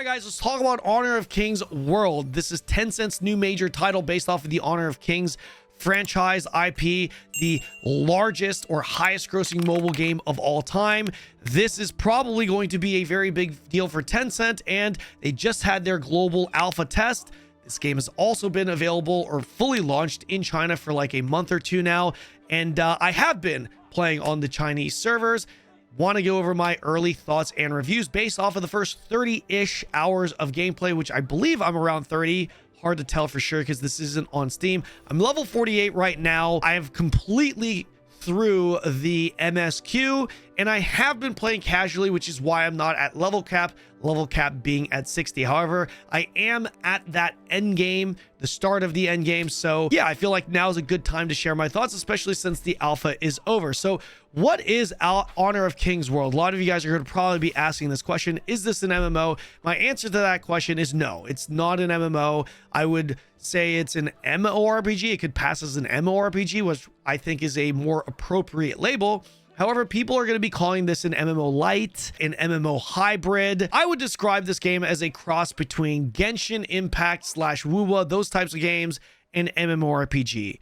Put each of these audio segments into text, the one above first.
right, guys, let's talk about Honor of Kings World. This is Tencent's new major title based off of the Honor of Kings franchise IP, the largest or highest grossing mobile game of all time. This is probably going to be a very big deal for Tencent, and they just had their global alpha test. This game has also been available or fully launched in China for like a month or two now, and I have been playing on the Chinese servers. Want to go over my early thoughts and reviews based off of the first 30-ish hours of gameplay, which I believe I'm around 30. Hard to tell for sure because this isn't on Steam. I'm level 48 right now. I have completely through the MSQ, and I have been playing casually, which is why I'm not at level cap being at 60. However, I am at that end game, the start of the end game. So yeah, I feel like now is a good time to share my thoughts, especially since the alpha is over. So what is Honor of Kings World? A lot of you guys are going to probably be asking this question. Is this an MMO? My answer to that question is no, it's not an MMO. I would say it's an MMORPG. It could pass as an MMORPG, which I think is a more appropriate label. However, people are going to be calling this an MMO light, an MMO hybrid. I would describe this game as a cross between Genshin Impact / WoWa, those types of games, and MMORPG.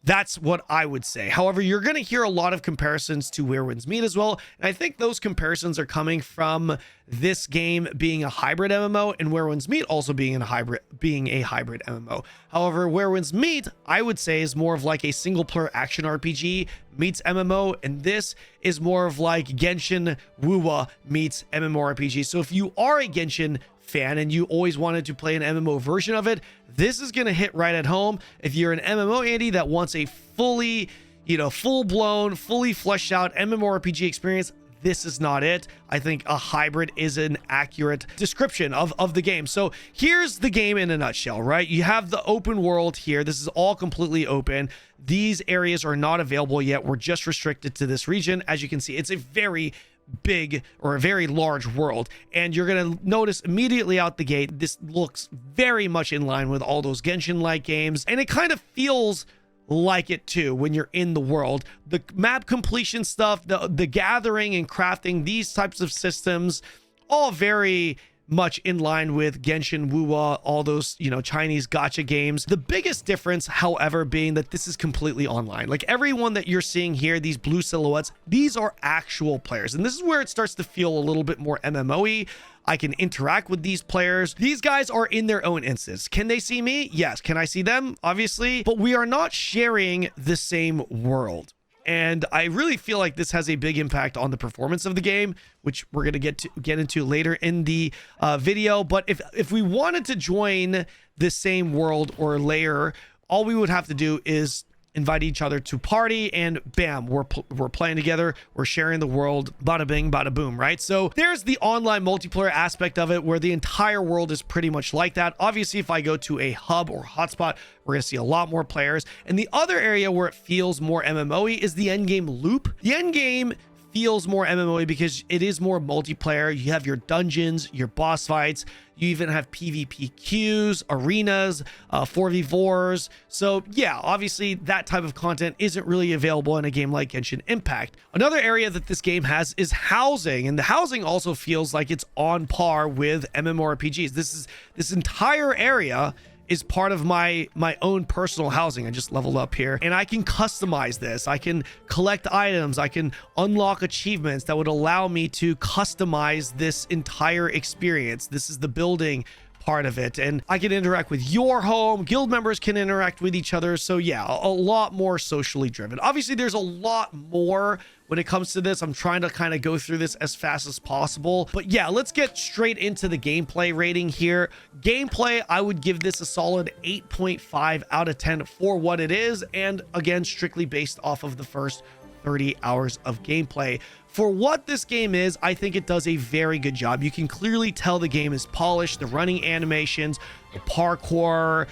That's what I would say. However, you're going to hear a lot of comparisons to Where Winds Meet as well. And I think those comparisons are coming from this game being a hybrid MMO and Where Winds Meet also being a hybrid MMO. However, Where Winds Meet, I would say, is more of like a single player action RPG meets MMO. And this is more of like Genshin WoWa meets MMORPG. So if you are a Genshin fan and you always wanted to play an MMO version of it, this is going to hit right at home. If you're an MMO Andy that wants a fully, full-blown, fully fleshed out MMORPG experience, this is not it. I think a hybrid is an accurate description of the game. So here's the game in a nutshell, right? You have the open world here. This is all completely open. These areas are not available yet. We're just restricted to this region. As you can see, it's a very big or a very large world, and you're going to notice immediately out the gate this looks very much in line with all those Genshin like games, and it kind of feels like it too when you're in the world. The map completion stuff, the gathering and crafting, these types of systems, all very much in line with Genshin, WoWa, all those, Chinese gacha games. The biggest difference, however, being that this is completely online. Like everyone that you're seeing here, these blue silhouettes, these are actual players. And this is where it starts to feel a little bit more MMO-y. I can interact with these players. These guys are in their own instance. Can they see me? Yes. Can I see them? Obviously. But we are not sharing the same world. And I really feel like this has a big impact on the performance of the game, which we're going to get into later in the video. But if we wanted to join the same world or layer, all we would have to do is invite each other to party, and bam, we're playing together, we're sharing the world, bada bing, bada boom, right? So there's the online multiplayer aspect of it where the entire world is pretty much like that. Obviously, if I go to a hub or hotspot, we're gonna see a lot more players. And the other area where it feels more MMO-y is the endgame loop. The endgame feels more MMO-y because it is more multiplayer. You have your dungeons, your boss fights, you even have PvP queues, arenas, 4v4s. So yeah, obviously that type of content isn't really available in a game like Genshin Impact. Another area that this game has is housing, and the housing also feels like it's on par with MMORPGs. This entire area is part of my own personal housing. I just leveled up here, and I can customize this. I can collect items. I can unlock achievements that would allow me to customize this entire experience. This is the building part of it, and I can interact with your home. Guild members can interact with each other. So yeah, a lot more socially driven. Obviously, there's a lot more when it comes to this. I'm trying to kind of go through this as fast as possible, but yeah, let's get straight into the gameplay rating here. Gameplay, I would give this a solid 8.5 out of 10 for what it is, and again, strictly based off of the first 30 hours of gameplay. For what this game is, I think it does a very good job. You can clearly tell the game is polished. The running animations, the parkour,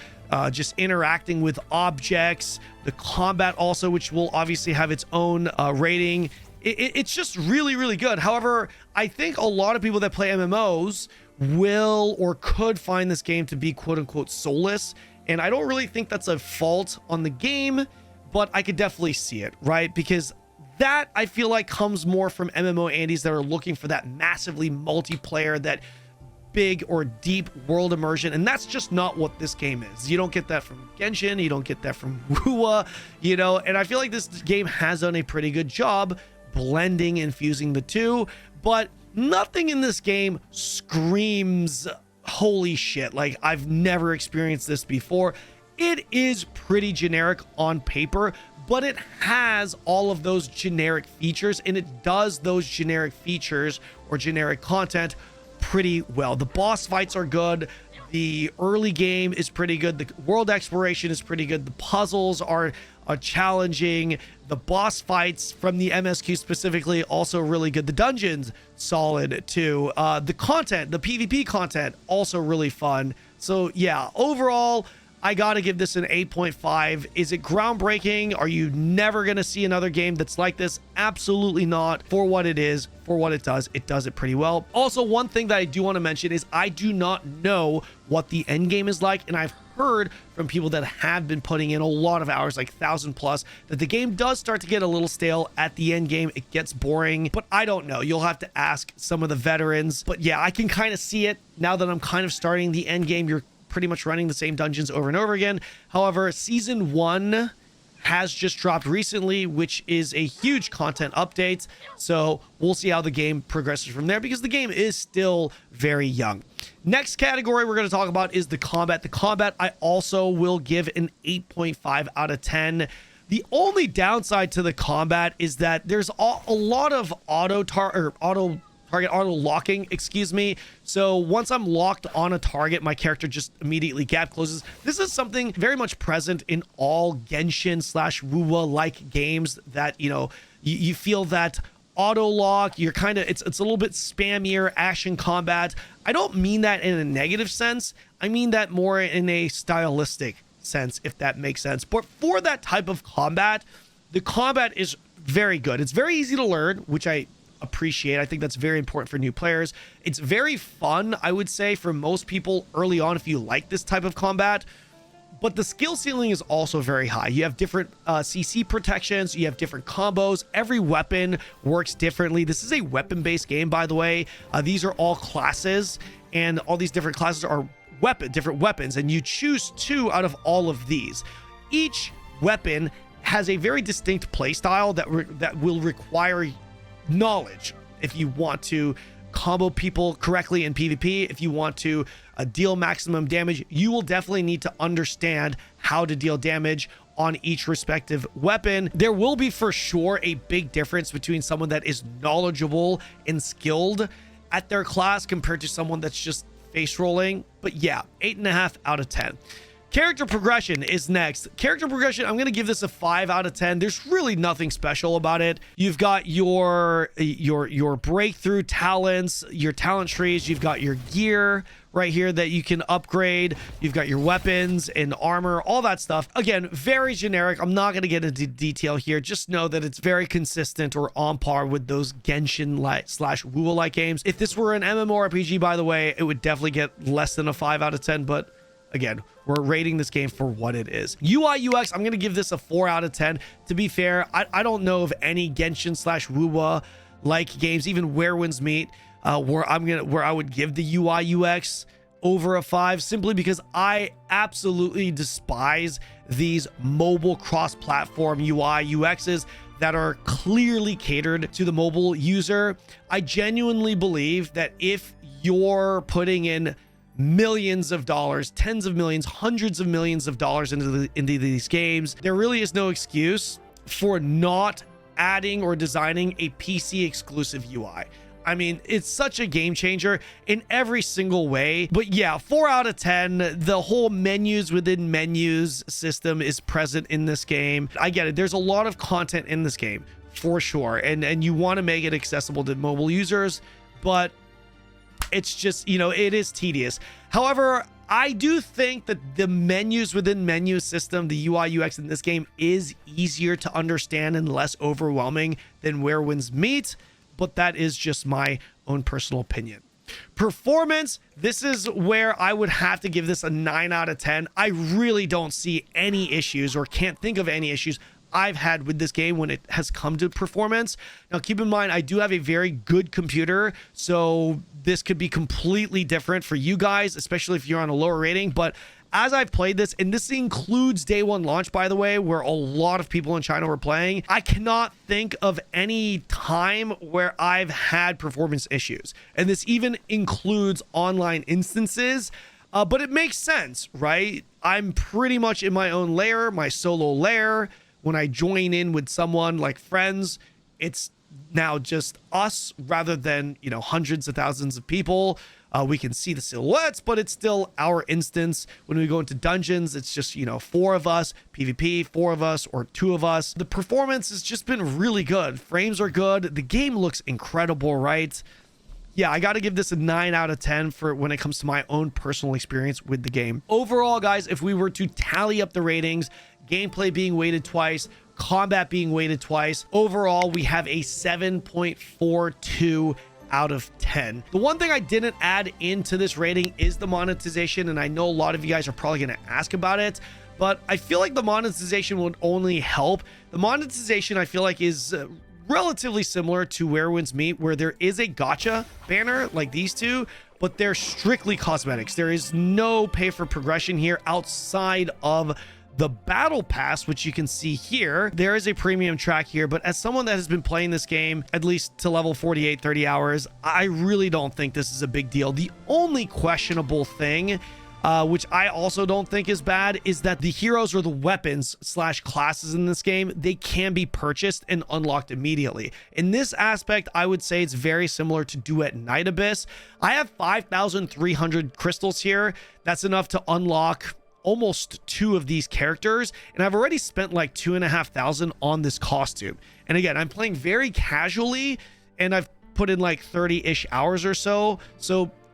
just interacting with objects, the combat also, which will obviously have its own rating. It's just really, really good. However, I think a lot of people that play MMOs will or could find this game to be quote unquote soulless. And I don't really think that's a fault on the game, but I could definitely see it, right? Because that I feel like comes more from MMO Andies that are looking for that massively multiplayer, that big or deep world immersion, and that's just not what this game is. You don't get that from Genshin, you don't get that from Wuwa, you know, and I feel like this game has done a pretty good job blending and fusing the two, but nothing in this game screams holy shit, like I've never experienced this before. It is pretty generic on paper, but it has all of those generic features, and it does those generic features or generic content pretty well. The boss fights are good. The early game is pretty good. The world exploration is pretty good. The puzzles are challenging. The boss fights from the MSQ specifically also really good. The dungeons solid too. The content, the PvP content, also really fun. So yeah, overall, I gotta give this an 8.5. Is it groundbreaking? Are you never gonna see another game that's like this? Absolutely not. For what it is, for what it does it pretty well. Also, one thing that I do want to mention is I do not know what the end game is like, and I've heard from people that have been putting in a lot of hours, like 1,000 plus, that the game does start to get a little stale at the end game. It gets boring, but I don't know. You'll have to ask some of the veterans. But yeah, I can kind of see it now that I'm kind of starting the end game. You're pretty much running the same dungeons over and over again. However, season 1 has just dropped recently, which is a huge content update. So we'll see how the game progresses from there, because the game is still very young. Next category we're going to talk about is the combat. The combat I also will give an 8.5 out of 10. The only downside to the combat is that there's a lot of auto locking, excuse me. So once I'm locked on a target, my character just immediately gap closes. This is something very much present in all Genshin / Wuwa like games, that, you know, you feel that auto lock. You're kind of, it's a little bit spammier action combat. I don't mean that in a negative sense. I mean that more in a stylistic sense, if that makes sense. But for that type of combat, the combat is very good. It's very easy to learn, which I appreciate. I think that's very important for new players. It's very fun, I would say, for most people early on if you like this type of combat. But the skill ceiling is also very high. You have different CC protections, you have different combos. Every weapon works differently. This is a weapon-based game, by the way. These are all classes, and all these different classes are different weapons, and you choose 2 out of all of these. Each weapon has a very distinct playstyle that will require knowledge if you want to combo people correctly in PvP. If you want to deal maximum damage, you will definitely need to understand how to deal damage on each respective weapon. There will be for sure a big difference between someone that is knowledgeable and skilled at their class compared to someone that's just face rolling. But yeah, 8.5 out of 10. Character progression is next. Character progression, I'm going to give this a 5 out of 10. There's really nothing special about it. You've got your breakthrough talents, your talent trees. You've got your gear right here that you can upgrade. You've got your weapons and armor, all that stuff. Again, very generic. I'm not going to get into detail here. Just know that it's very consistent or on par with those Genshin / Wuwa-like games. If this were an MMORPG, by the way, it would definitely get less than a 5 out of 10, but again, we're rating this game for what it is. UI UX, I'm going to give this a 4 out of 10. To be fair, I don't know of any Genshin / Wuwa like games, even Where Winds Meet, where I would give the UI UX over a 5, simply because I absolutely despise these mobile cross-platform UI UXs that are clearly catered to the mobile user. I genuinely believe that if you're putting in millions of dollars, tens of millions, hundreds of millions of dollars into these games, there really is no excuse for not adding or designing a PC exclusive UI. I mean, it's such a game changer in every single way. But yeah, 4 out of 10. The whole menus within menus system is present in this game. I get it. There's a lot of content in this game for sure, and you want to make it accessible to mobile users, but it's just, you know, it is tedious. However, I do think that the menus within menu system, the UI UX in this game, is easier to understand and less overwhelming than Where Winds Meet, but that is just my own personal opinion. Performance, this is where I would have to give this a 9 out of 10. I really don't see any issues, or can't think of any issues I've had with this game when it has come to performance. Now, keep in mind, I do have a very good computer, so this could be completely different for you guys, especially if you're on a lower rating. But as I've played this, and this includes day one launch, by the way, where a lot of people in China were playing, I cannot think of any time where I've had performance issues. And this even includes online instances, but it makes sense, right? I'm pretty much in my own lair, my solo lair. When I join in with someone like friends, it's now just us rather than, you know, hundreds of thousands of people. We can see the silhouettes, but it's still our instance. When we go into dungeons, it's just, you know, 4 of us, PvP, 4 of us, or 2 of us. The performance has just been really good. Frames are good. The game looks incredible, right? Yeah, I got to give this a 9 out of 10 for when it comes to my own personal experience with the game. Overall, guys, if we were to tally up the ratings, gameplay being weighted twice, combat being weighted twice, overall, we have a 7.42 out of 10. The one thing I didn't add into this rating is the monetization, and I know a lot of you guys are probably going to ask about it, but I feel like the monetization would only help. The monetization, I feel like, is relatively similar to Where Winds Meet, where there is a gacha banner like these two, but they're strictly cosmetics. There is no pay for progression here outside of the battle pass, which you can see here. There is a premium track here, but as someone that has been playing this game at least to level 48, 30 hours, I really don't think this is a big deal. The only questionable thing, which I also don't think is bad, is that the heroes or the weapons / classes in this game, they can be purchased and unlocked immediately. In this aspect, I would say it's very similar to Duet Night Abyss. I have 5,300 crystals here. That's enough to unlock almost 2 of these characters, and I've already spent like 2,500 on this costume. And again, I'm playing very casually, and I've put in like 30-ish hours or so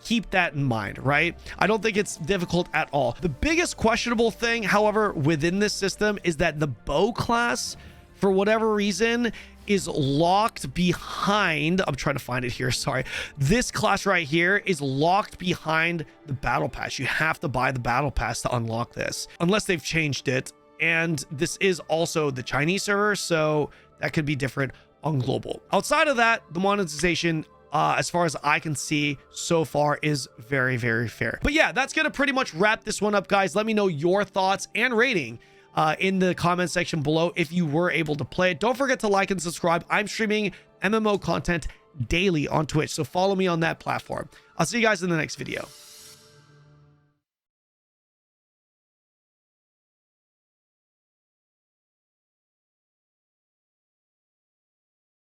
keep that in mind, right? I don't think it's difficult at all. The biggest questionable thing, however, within this system is that the bow class, for whatever reason, is locked behind, I'm trying to find it here, sorry. This class right here is locked behind the battle pass. You have to buy the battle pass to unlock this, unless they've changed it. And this is also the Chinese server, so that could be different on global. Outside of that, the monetization, as far as I can see so far, is very, very fair. But yeah, that's gonna pretty much wrap this one up, guys. Let me know your thoughts and rating in the comment section below if you were able to play it. Don't forget to like and subscribe. I'm streaming MMO content daily on Twitch, so follow me on that platform. I'll see you guys in the next video.